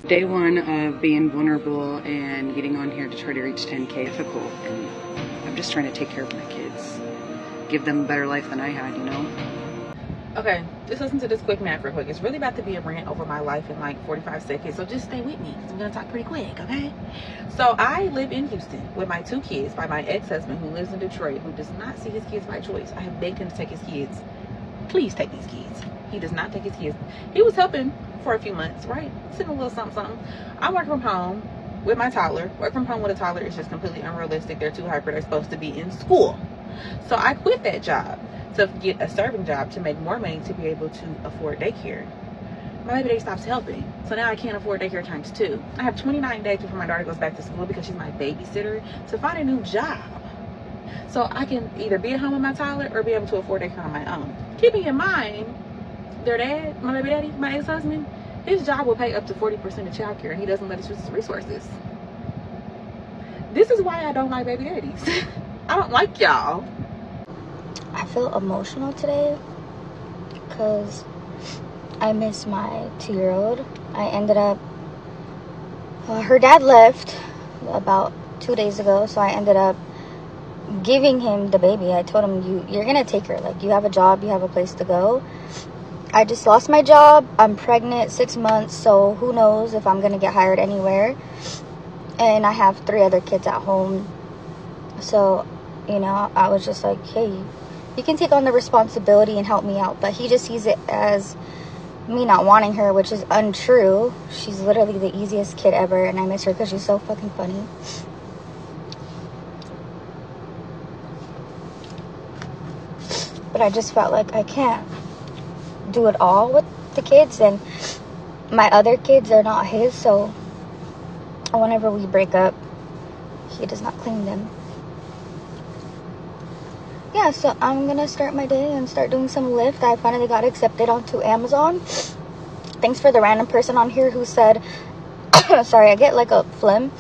Day one of being vulnerable and getting on here to try to reach 10K difficult, and I'm just trying to take care of my kids, give them a better life than I had, you know? Okay, just listen to this quick math real quick. It's really about to be a rant over my life in like 45 seconds, so just stay with me because I'm going to talk pretty quick, okay? So I live in Houston with my 2 kids by my ex-husband who lives in Detroit, who does not see his kids by choice. I have begged him to take his kids. Please take these kids. He does not take his kids. He was helping for a few months, right? Sitting a little something. I work from home with my toddler. Work from home with a toddler is just completely unrealistic. They're too hyper. They're supposed to be in school. So I quit that job to get a serving job to make more money to be able to afford daycare. My baby daddy stops helping, so now I can't afford daycare times 2. I have 29 days before my daughter goes back to school because she's my babysitter to find a new job. So I can either be at home with my toddler or be able to afford daycare on my own. Keeping in mind, their dad, my baby daddy, my ex-husband, his job will pay up to 40% of childcare, and he doesn't let us use his resources. This is why I don't like baby daddies. I don't like y'all. I feel emotional today because I miss my 2-year-old. I ended up, her dad left about 2 days ago, so I ended up giving him the baby. I told him, you're gonna take her. Like, you have a job, you have a place to go. I just lost my job. I'm pregnant, 6 months, so who knows if I'm gonna get hired anywhere. And I have 3 other kids at home. So, you know, I was just like, hey, you can take on the responsibility and help me out. But he just sees it as me not wanting her, which is untrue. She's literally the easiest kid ever, and I miss her because she's so fucking funny. But I just felt like I can't do it all with the kids, and my other kids are not his, so whenever we break up, he does not claim them. Yeah, so I'm gonna start my day and start doing some Lyft. I finally got accepted onto Amazon. Thanks for the random person on here who said, sorry, I get like a phlegm.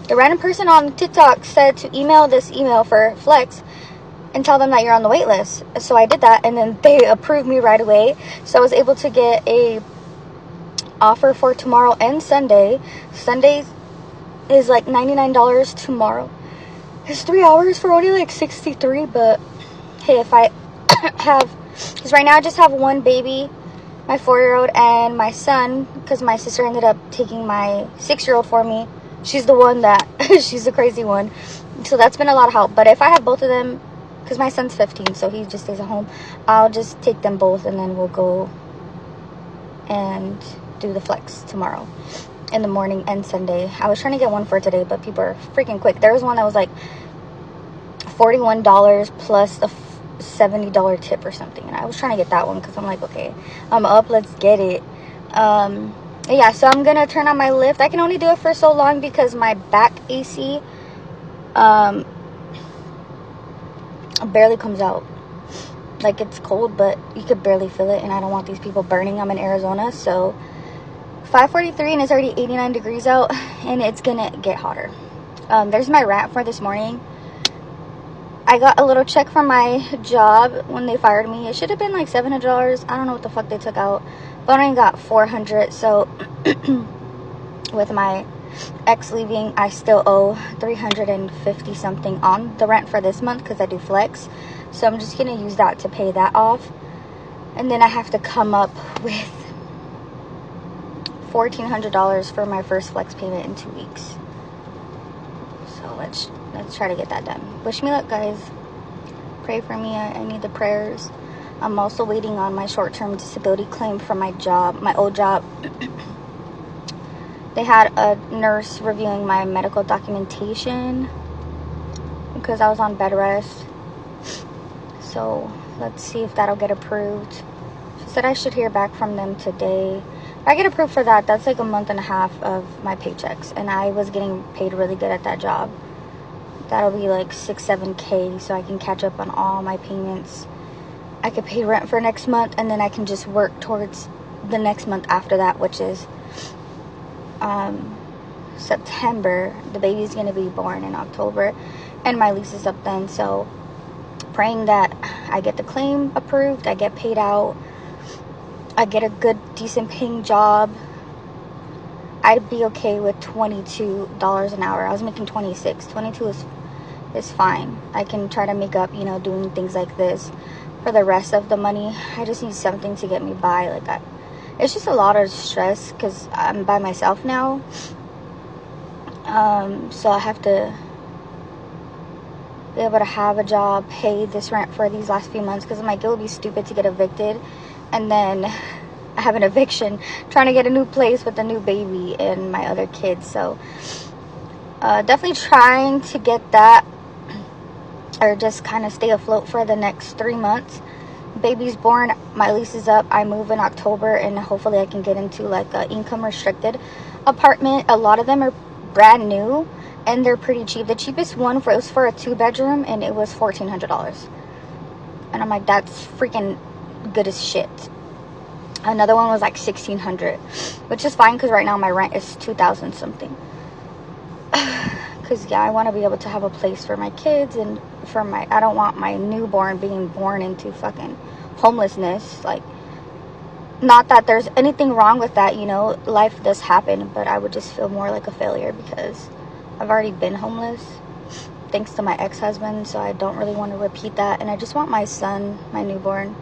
The random person on TikTok said to email this email for Flex and tell them that you're on the wait list. So I did that, and then they approved me right away. So I was able to get a offer for tomorrow and Sunday. Sunday is like $99. Tomorrow is 3 hours for only like $63. But hey, if I have, because right now I just have one baby, my 4-year-old, and my son, because my sister ended up taking my 6-year-old for me. She's the one that, she's the crazy one. So that's been a lot of help. But if I have both of them, because my son's 15, so he just stays at home, I'll just take them both, and then we'll go and do the Flex tomorrow in the morning and Sunday. I was trying to get one for today, but people are freaking quick. There was one that was like $41 plus a $70 tip or something, and I was trying to get that one because I'm like, okay, I'm up, let's get it. Yeah, so I'm gonna turn on my Lyft. I can only do it for so long because my back AC barely comes out. Like, it's cold, but you could barely feel it, and I don't want these people burning. I'm in Arizona, so 5:43 and it's already 89 degrees out, and it's gonna get hotter. There's my rant for this morning. I got a little check from my job when they fired me. It should have been like $700. I don't know what the fuck they took out, but I only got $400. So with my ex leaving, I still owe $350 something on the rent for this month because I do Flex. So I'm just gonna use that to pay that off, and then I have to come up with $1,400 for my first Flex payment in 2 weeks. So let's try to get that done. Wish me luck, guys. Pray for me. I need the prayers. I'm also waiting on my short-term disability claim from my job, my old job. They had a nurse reviewing my medical documentation because I was on bed rest. So let's see if that'll get approved. She said I should hear back from them today. If I get approved for that, that's like a month and a half of my paychecks, and I was getting paid really good at that job. That'll be like 6-7K, so I can catch up on all my payments. I could pay rent for next month, and then I can just work towards the next month after that, which is September. The baby's gonna be born in October, and my lease is up then. So praying that I get the claim approved, I get paid out, I get a good decent paying job. I'd be okay with $22 an hour. I was making 26. 22 is fine. I can try to make up, you know, doing things like this for the rest of the money. I just need something to get me by. Like, it's just a lot of stress because I'm by myself now. So I have to be able to have a job, pay this rent for these last few months, because I'm like, it would be stupid to get evicted and then I have an eviction trying to get a new place with a new baby and my other kids. So definitely trying to get that, or just kind of stay afloat for the next 3 months. Baby's born, my lease is up, I move in October, and hopefully I can get into like a income restricted apartment. A lot of them are brand new and they're pretty cheap. The cheapest one was for a 2-bedroom and it was $1,400, and I'm like, that's freaking good as shit. Another one was like $1,600, which is fine because right now my rent is $2,000 something. Because yeah, I want to be able to have a place for my kids and for my, I don't want my newborn being born into fucking homelessness. Like, not that there's anything wrong with that, you know, life does happen, but I would just feel more like a failure because I've already been homeless thanks to my ex-husband, so I don't really want to repeat that. And I just want my son, my newborn,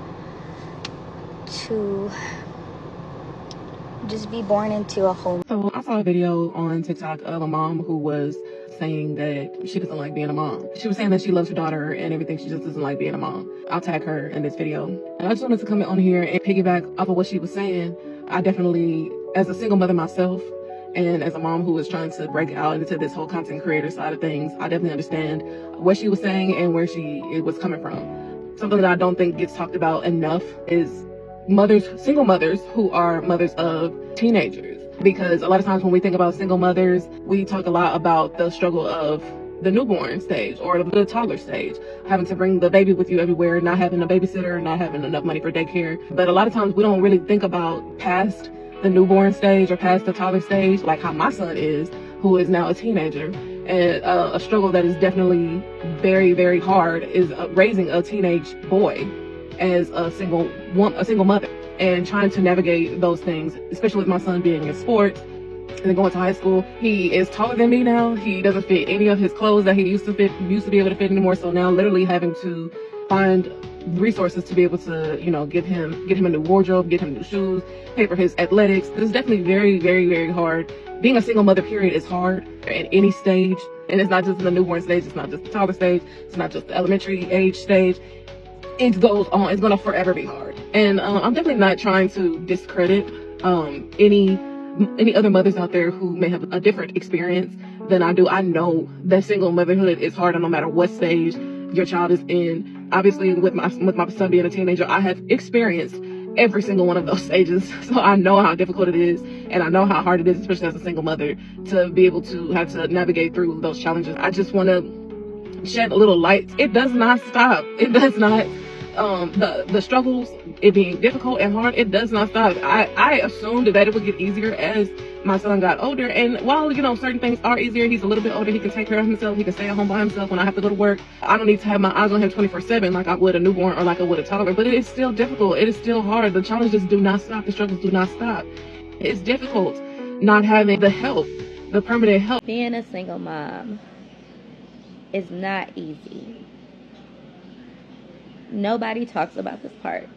to just be born into a home. So I saw a video on TikTok of a mom who was saying that she doesn't like being a mom. She was saying that she loves her daughter and everything. She just doesn't like being a mom. I'll tag her in this video. And I just wanted to come on here and piggyback off of what she was saying. I definitely, as a single mother myself, and as a mom who is trying to break out into this whole content creator side of things, I definitely understand what she was saying and where it was coming from. Something that I don't think gets talked about enough is single mothers who are mothers of teenagers. Because a lot of times when we think about single mothers, we talk a lot about the struggle of the newborn stage or the toddler stage, having to bring the baby with you everywhere, not having a babysitter, not having enough money for daycare. But a lot of times we don't really think about past the newborn stage or past the toddler stage, like how my son is, who is now a teenager. And a struggle that is definitely very, very hard is raising a teenage boy as a single mother, and trying to navigate those things, especially with my son being in sports and then going to high school. He is taller than me now. He doesn't fit any of his clothes that he used to be able to fit anymore. So now literally having to find resources to be able to, you know, get him a new wardrobe, get him new shoes, pay for his athletics. This is definitely very, very, very hard. Being a single mother, period, is hard at any stage. And it's not just in the newborn stage. It's not just the toddler stage. It's not just the elementary age stage. It goes on. It's gonna forever be hard. And I'm definitely not trying to discredit any other mothers out there who may have a different experience than I do. I know that single motherhood is hard, no matter what stage your child is in. Obviously, with my son being a teenager, I have experienced every single one of those stages, so I know how difficult it is, and I know how hard it is, especially as a single mother, to be able to have to navigate through those challenges. I just want to shed a little light. It does not stop. It does not. The struggles, it being difficult and hard, it does not stop. I assumed that it would get easier as my son got older, and while, you know, certain things are easier, he's a little bit older, he can take care of himself, he can stay at home by himself when I have to go to work. I don't need to have my eyes on him 24/7 like I would a newborn or like I would a toddler, but it is still difficult. It is still hard. The challenges do not stop. The struggles do not stop. It's difficult not having the help, the permanent help. Being a single mom is not easy. Nobody talks about this part.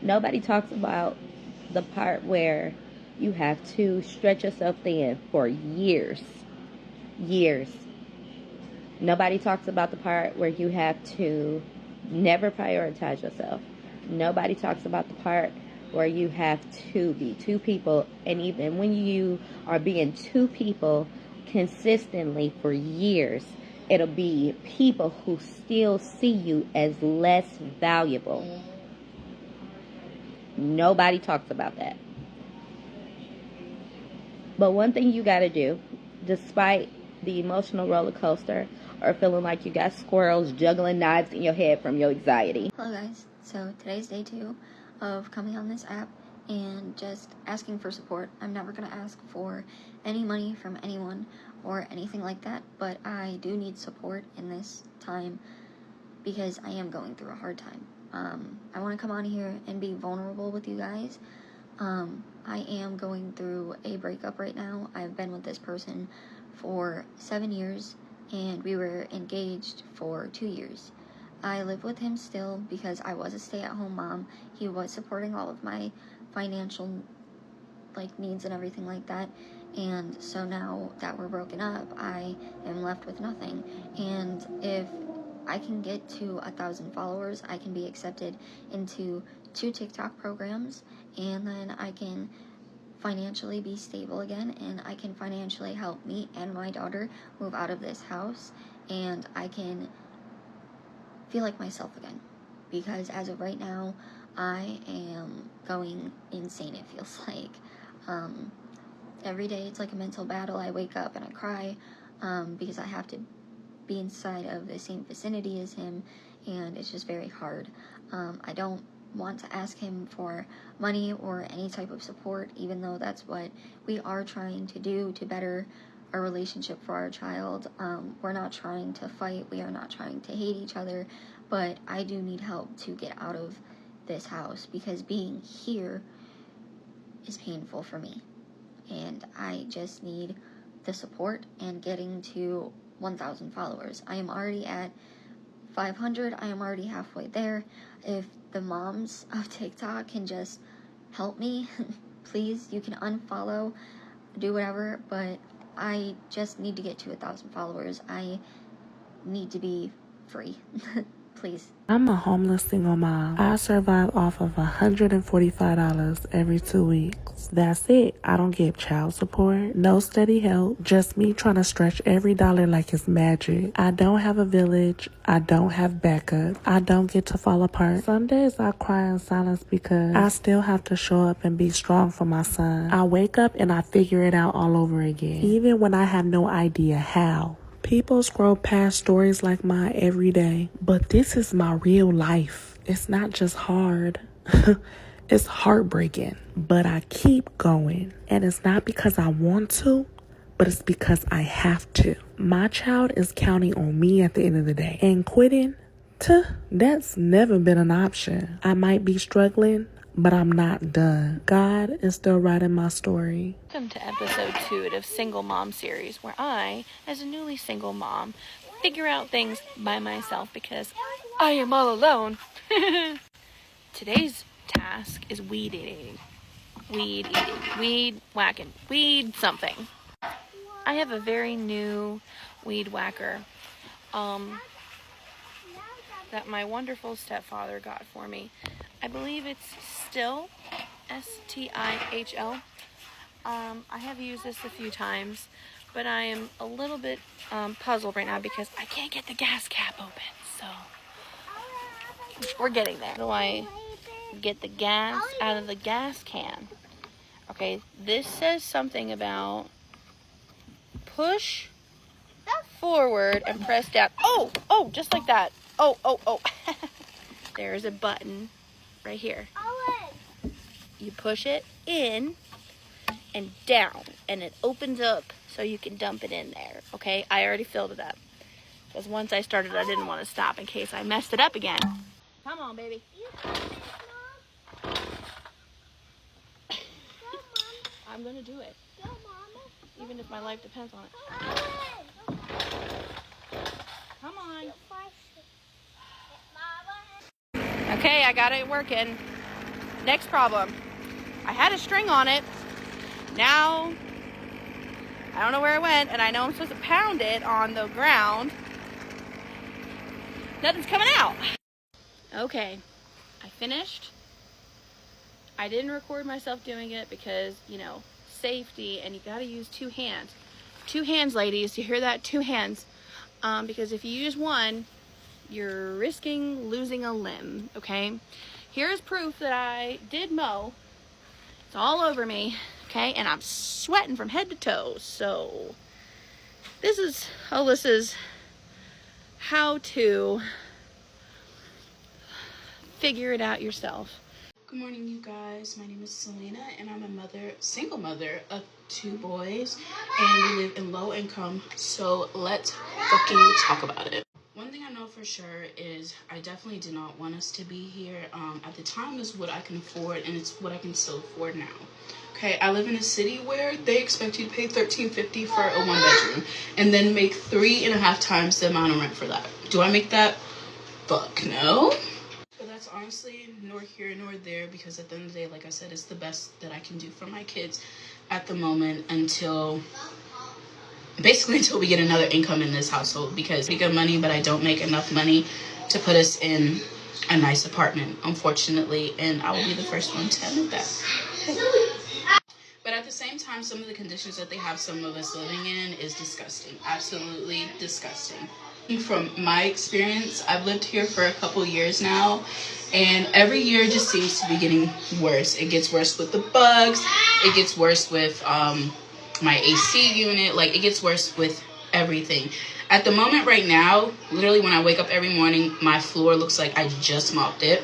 Nobody talks about the part where you have to stretch yourself thin for years. Years. Nobody talks about the part where you have to never prioritize yourself. Nobody talks about the part where you have to be two people, and even when you are being two people consistently for years, it'll be people who still see you as less valuable. Nobody talks about that. But one thing you got to do, despite the emotional roller coaster or feeling like you got squirrels juggling knives in your head from your anxiety. Hello guys, so today's day 2 of coming on this app and just asking for support. I'm never going to ask for any money from anyone or anything like that, but I do need support in this time because I am going through a hard time. I want to come on here and be vulnerable with you guys, I am going through a breakup right now. I've been with this person for 7 years, and we were engaged for 2 years. I live with him still because I was a stay-at-home mom. He was supporting all of my financial needs and everything like that. And so now that we're broken up, I am left with nothing. And if I can get to 1,000 followers, I can be accepted into 2 TikTok programs, and then I can financially be stable again, and I can financially help me and my daughter move out of this house, and I can feel like myself again. Because as of right now, I am going insane, it feels like. Every day it's like a mental battle. I wake up and I cry because I have to be inside of the same vicinity as him, and it's just very hard. I don't want to ask him for money or any type of support, even though that's what we are trying to do to better our relationship for our child. We're not trying to fight, we are not trying to hate each other, but I do need help to get out of this house because being here is painful for me, and I just need the support and getting to 1,000 followers. I am already at 500. I am already halfway there. If the moms of TikTok can just help me, please, you can unfollow, do whatever, but I just need to get to 1,000 followers. I need to be free. Please. I'm a homeless single mom. I survive off of $145 every 2 weeks. That's it. I don't get child support, no steady help, just me trying to stretch every dollar like it's magic. I don't have a village. I don't have backup. I don't get to fall apart. Some days I cry in silence because I still have to show up and be strong for my son. I wake up and I figure it out all over again, even when I have no idea how. People scroll past stories like mine every day, but this is my real life. It's not just hard. It's heartbreaking, but I keep going. And it's not because I want to, but it's because I have to. My child is counting on me at the end of the day. And quitting, that's never been an option. I might be struggling, but I'm not done. God is still writing my story. Welcome to episode 2 of Single Mom series, where I, as a newly single mom, figure out things by myself because I am all alone. Today's task is weed eating. Weed whacking. Weed something. I have a very new weed whacker that my wonderful stepfather got for me. I believe it's Stihl, S-T-I-H-L. I have used this a few times, but I am a little bit puzzled right now because I can't get the gas cap open, so we're getting there. How do I get the gas out of the gas can? Okay, this says something about push forward and press down. Oh, just like that. Oh. There's a button right here. You push it in and down, and it opens up so you can dump it in there. Okay, I already filled it up because once I started, I didn't want to stop in case I messed it up again. Come on, baby. I'm gonna do it, even if my life depends on it. Come on. Okay, I got it working. Next problem. I had a string on it. Now, I don't know where it went, and I know I'm supposed to pound it on the ground. Nothing's coming out. Okay, I finished. I didn't record myself doing it because, safety, and you gotta use 2 hands. 2 hands, ladies. You hear that? 2 hands. Because if you use one, you're risking losing a limb, okay? Here's proof that I did mow. It's all over me, okay? And I'm sweating from head to toe. So this is how to figure it out yourself. Good morning, you guys. My name is Selena, and I'm a single mother of 2 boys, and we live in low income, so let's fucking talk about it. One thing I know for sure is I definitely did not want us to be here. At the time, is what I can afford, and it's what I can still afford now. Okay, I live in a city where they expect you to pay $13.50 for a 1-bedroom, and then make 3.5 times the amount of rent for that. Do I make that? Fuck no. But that's honestly nor here nor there, because at the end of the day, like I said, it's the best that I can do for my kids at the moment until we get another income in this household, because we get money, but I don't make enough money to put us in a nice apartment, unfortunately, and I will be the first one to admit that. But at the same time, some of the conditions that they have some of us living in is disgusting. Absolutely disgusting. From my experience, I've lived here for a couple years now, and every year just seems to be getting worse. It gets worse with the bugs. It gets worse with my AC unit. Like, it gets worse with everything. At the moment right now, literally when I wake up every morning, my floor looks like I just mopped it.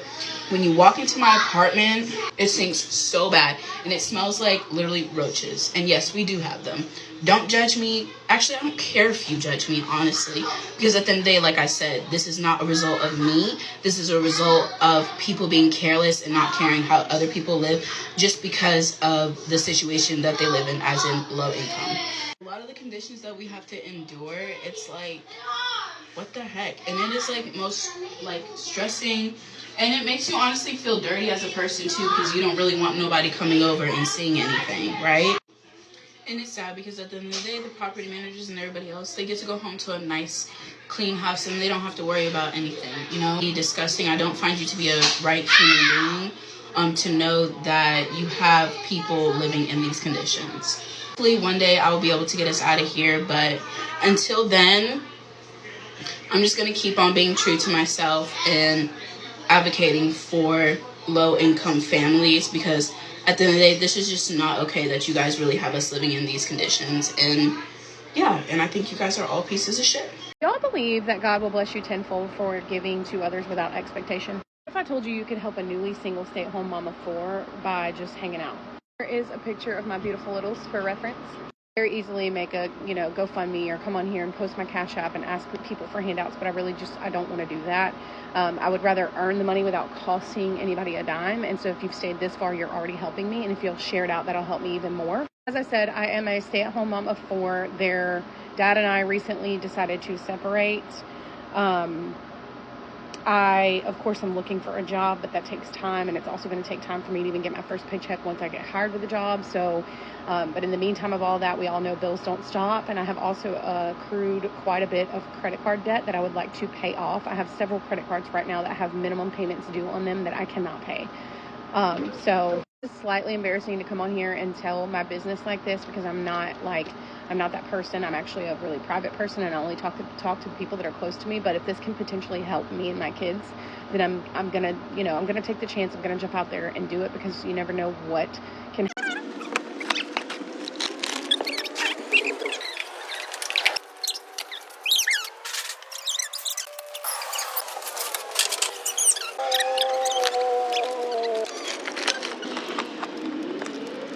When you walk into my apartment, it stinks so bad, and it smells like literally roaches. And yes, we do have them. Don't judge me. Actually, I don't care if you judge me, honestly, because at the end of the day, like I said, this is not a result of me. This is a result of people being careless and not caring how other people live, just because of the situation that they live in, as in low income. A lot of the conditions that we have to endure, it's like, what the heck? And it is like most like stressing, and it makes you honestly feel dirty as a person too, because you don't really want nobody coming over and seeing anything, right? And it's sad, because at the end of the day, the property managers and everybody else, they get to go home to a nice, clean house, and they don't have to worry about anything, you know? It's disgusting. I don't find you to be a right human being to know that you have people living in these conditions. Hopefully one day I will be able to get us out of here, but until then, I'm just going to keep on being true to myself and advocating for low-income families, because at the end of the day, this is just not okay that you guys really have us living in these conditions. And yeah, and I think you guys are all pieces of shit. Y'all believe that God will bless you tenfold for giving to others without expectation? If I told you you could help a newly single stay-at-home mom of 4 by just hanging out? Here is a picture of my beautiful littles for reference. Very easily make a, GoFundMe or come on here and post my Cash App and ask people for handouts, but I don't want to do that. I would rather earn the money without costing anybody a dime. And so if you've stayed this far, you're already helping me. And if you'll share it out, that'll help me even more. As I said, I am a stay-at-home mom of 4. Their dad and I recently decided to separate. I, of course, I'm looking for a job, but that takes time, and it's also going to take time for me to even get my first paycheck once I get hired with a job. So, but in the meantime of all that, we all know bills don't stop, and I have also accrued quite a bit of credit card debt that I would like to pay off. I have several credit cards right now that have minimum payments due on them that I cannot pay. So it's slightly embarrassing to come on here and tell my business like this, because I'm not that person. I'm actually a really private person, and I only talk to the people that are close to me. But if this can potentially help me and my kids, then I'm gonna take the chance. I'm gonna jump out there and do it, because you never know what can happen.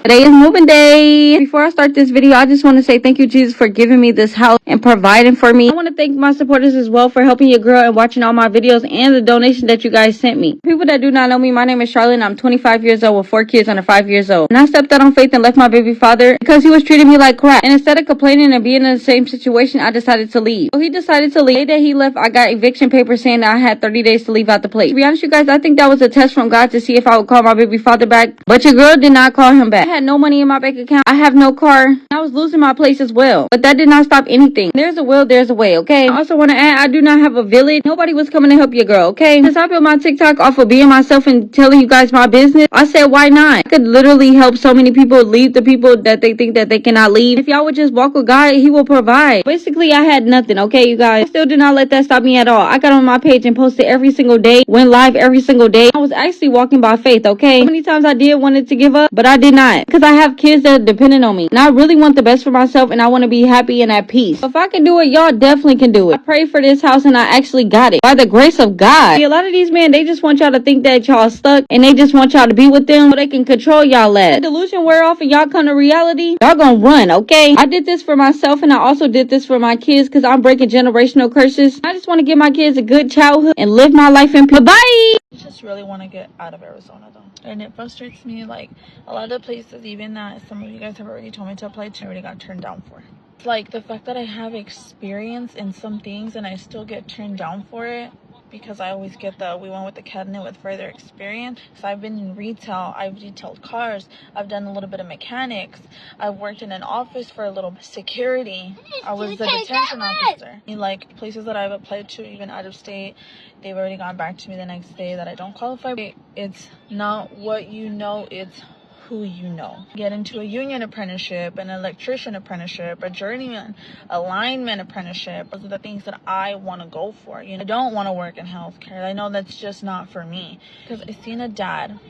Today is moving day. Before I start this video, I just want to say thank you, Jesus, for giving me this house and providing for me. I want to thank my supporters as well for helping your girl and watching all my videos and the donation that you guys sent me. People that do not know me, my name is Charlotte, and I'm 25 years old with 4 kids under 5 years old. And I stepped out on faith and left my baby father because he was treating me like crap. And instead of complaining and being in the same situation, I decided to leave. So he decided to leave. The day that he left, I got eviction papers saying that I had 30 days to leave out the place. To be honest, you guys, I think that was a test from God to see if I would call my baby father back. But your girl did not call him back. I had no money in my bank account. I have no car. I was losing my place as well. But that did not stop anything. There's a will, there's a way, okay? I also want to add, I do not have a village. Nobody was coming to help your girl, okay? Since I built my TikTok off of being myself and telling you guys my business, I said, why not? I could literally help so many people leave the people that they think that they cannot leave. If y'all would just walk with God, he will provide. Basically, I had nothing, okay, you guys? I still did not let that stop me at all. I got on my page and posted every single day, went live every single day. I was actually walking by faith, okay? So many times I did wanted to give up, but I did not. that? Because I have kids that are dependent on me. And I really want the best for myself and I want to be happy and at peace. If I can do it, y'all definitely can do it. I prayed for this house and I actually got it. By the grace of God. See, a lot of these men, they just want y'all to think that y'all stuck and they just want y'all to be with them so they can control y'all at. The delusion wear off and y'all come to reality, y'all gonna run, okay? I did this for myself and I also did this for my kids because I'm breaking generational curses. I just want to give my kids a good childhood and live my life in peace. Bye. I just really want to get out of Arizona though, and it frustrates me. Like a lot of the places, even that some of you guys have already told me to apply to, I already got turned down for. It's like the fact that I have experience in some things and I still get turned down for it, because I always get we went with the cabinet with further experience. So I've been in retail, I've detailed cars, I've done a little bit of mechanics, I've worked in an office for a little security, I was a detention officer. Like places that I've applied to, even out of state, they've already gone back to me the next day that I don't qualify. It's not what you know, it's who you know. Get into a union apprenticeship, an electrician apprenticeship, a journeyman, a lineman apprenticeship. Those are the things that I want to go for. You know, I don't want to work in healthcare. I know that's just not for me. Because I seen a dad,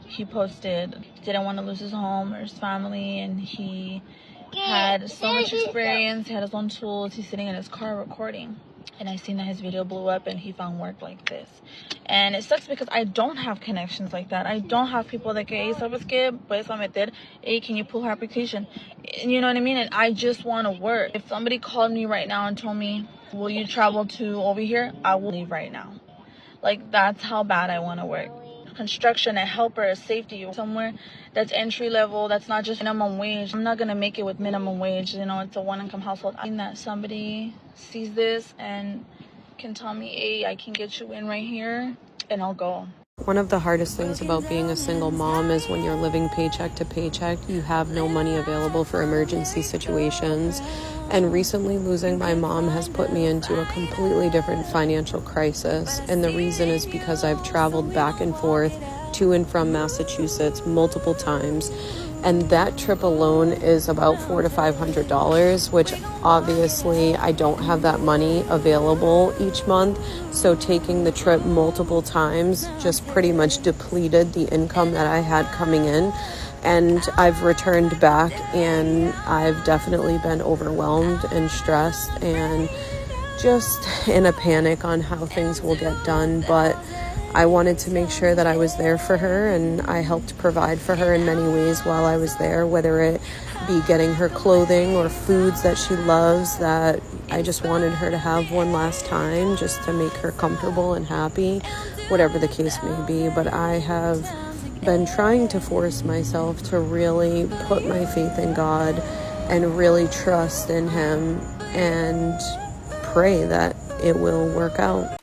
he posted, didn't want to lose his home or his family, and he had so much experience, he had his own tools, he's sitting in his car recording. And I seen that his video blew up and he found work like this. And it sucks because I don't have connections like that. I don't have people that can, hey, ¿sabes qué? Puedes meter, hey, can you pull her application? And you know what I mean? And I just want to work. If somebody called me right now and told me, will you travel to over here? I will leave right now. Like, that's how bad I want to work. Construction, a helper, a safety, somewhere that's entry level, that's not just minimum wage. I'm not gonna make it with minimum wage, you know, it's a one income household. I mean that somebody sees this and can tell me, hey, I can get you in right here, and I'll go. One of the hardest things about being a single mom is when you're living paycheck to paycheck, you have no money available for emergency situations. And recently losing my mom has put me into a completely different financial crisis. And the reason is because I've traveled back and forth to and from Massachusetts multiple times. And that trip alone is about $400 to $500, which obviously I don't have that money available each month. So taking the trip multiple times just pretty much depleted the income that I had coming in. And I've returned back and I've definitely been overwhelmed and stressed and just in a panic on how things will get done. But I wanted to make sure that I was there for her, and I helped provide for her in many ways while I was there, whether it be getting her clothing or foods that she loves that I just wanted her to have one last time just to make her comfortable and happy, whatever the case may be. But I have been trying to force myself to really put my faith in God and really trust in Him and pray that it will work out.